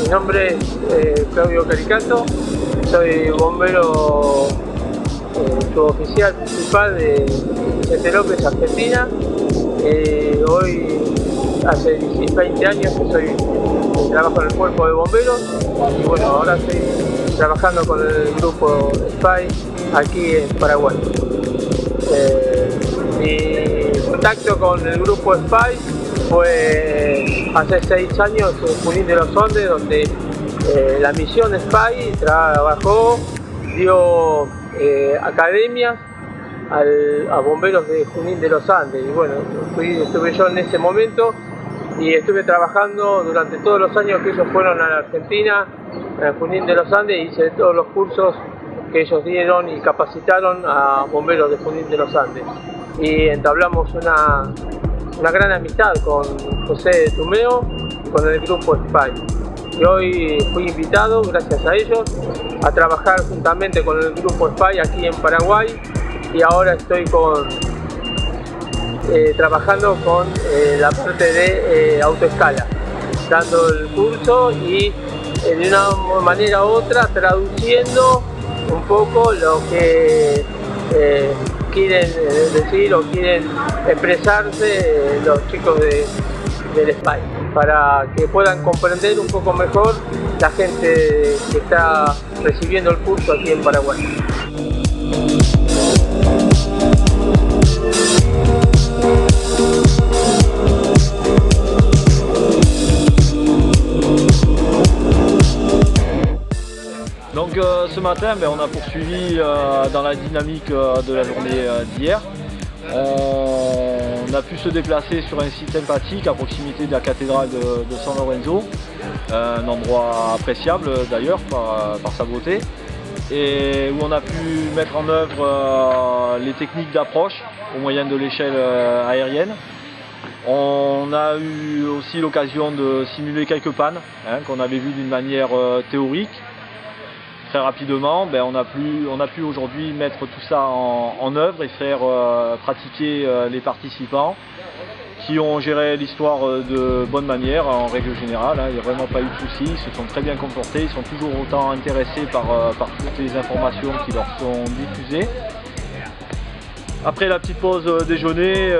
Mi nombre es Claudio Caricato, soy bombero suboficial principal de Vicente López, Argentina. Hoy hace 20 años que trabajo en el cuerpo de bomberos y bueno, ahora estoy trabajando con el grupo SPY aquí en Paraguay. Mi contacto con el grupo SPY fue hace 6 años en Junín de los Andes, donde la misión SPY trabajó, dio academias a bomberos de Junín de los Andes. Y bueno, estuve yo en ese momento y estuve trabajando durante todos los años que ellos fueron a la Argentina, a Junín de los Andes, hice todos los cursos que ellos dieron y capacitaron a bomberos de Junín de los Andes. Y entablamos una gran amistad con José Tumeo y con el grupo SPY. Y hoy fui invitado, gracias a ellos, a trabajar juntamente con el grupo SPY aquí en Paraguay, y ahora estoy trabajando con la parte de autoescala, dando el curso y de una manera u otra traduciendo un poco lo que quieren decir o quieren expresarse los chicos del SPY, para que puedan comprender un poco mejor la gente que está recibiendo el curso aquí en Paraguay. Donc ce matin, on a poursuivi dans la dynamique de la journée d'hier. On a pu se déplacer sur un site sympathique à proximité de la cathédrale de San Lorenzo, un endroit appréciable d'ailleurs par sa beauté, et où on a pu mettre en œuvre les techniques d'approche au moyen de l'échelle aérienne. On a eu aussi l'occasion de simuler quelques pannes qu'on avait vues d'une manière théorique. Très rapidement, on a pu aujourd'hui mettre tout ça en œuvre et faire pratiquer les participants qui ont géré l'histoire de bonne manière en règle générale. Il n'y a vraiment pas eu de soucis, ils se sont très bien comportés, ils sont toujours autant intéressés par toutes les informations qui leur sont diffusées. Après la petite pause déjeuner,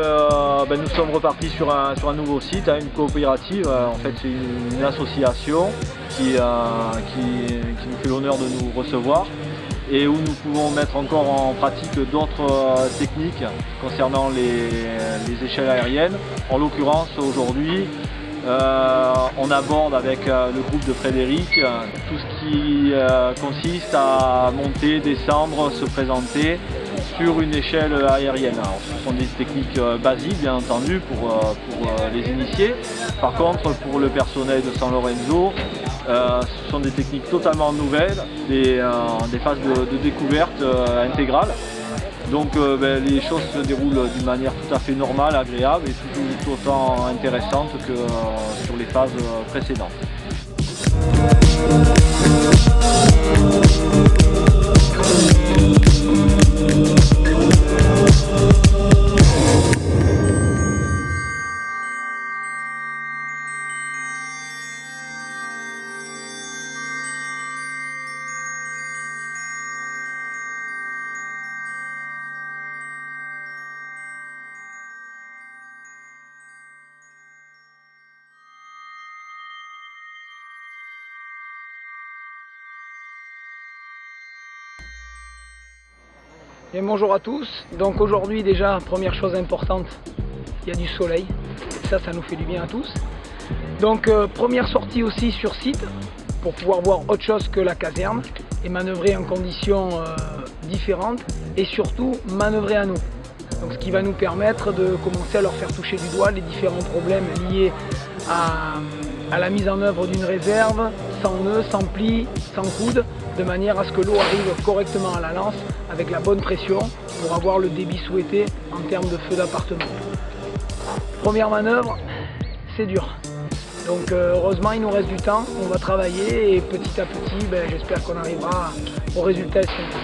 nous sommes repartis sur un nouveau site, une coopérative. En fait, c'est une association qui nous fait l'honneur de nous recevoir et où nous pouvons mettre encore en pratique d'autres techniques concernant les échelles aériennes. En l'occurrence, aujourd'hui, on aborde avec le groupe de Frédéric tout ce qui consiste à monter, descendre, se présenter sur une échelle aérienne. Alors, ce sont des techniques basiques bien entendu pour les initiés. Par contre, pour le personnel de San Lorenzo, ce sont des techniques totalement nouvelles, des phases de découverte intégrale. Donc les choses se déroulent d'une manière tout à fait normale, agréable et tout autant intéressante que sur les phases précédentes. Et bonjour à tous. Donc aujourd'hui déjà, première chose importante, il y a du soleil. Ça nous fait du bien à tous. Donc première sortie aussi sur site pour pouvoir voir autre chose que la caserne et manœuvrer en conditions différentes et surtout manœuvrer à nous. Donc ce qui va nous permettre de commencer à leur faire toucher du doigt les différents problèmes liés à la mise en œuvre d'une réserve, sans nœud, sans pli, sans coude, de manière à ce que l'eau arrive correctement à la lance avec la bonne pression pour avoir le débit souhaité en termes de feu d'appartement. Première manœuvre, c'est dur. Donc heureusement il nous reste du temps, on va travailler et petit à petit j'espère qu'on arrivera au résultat escompté.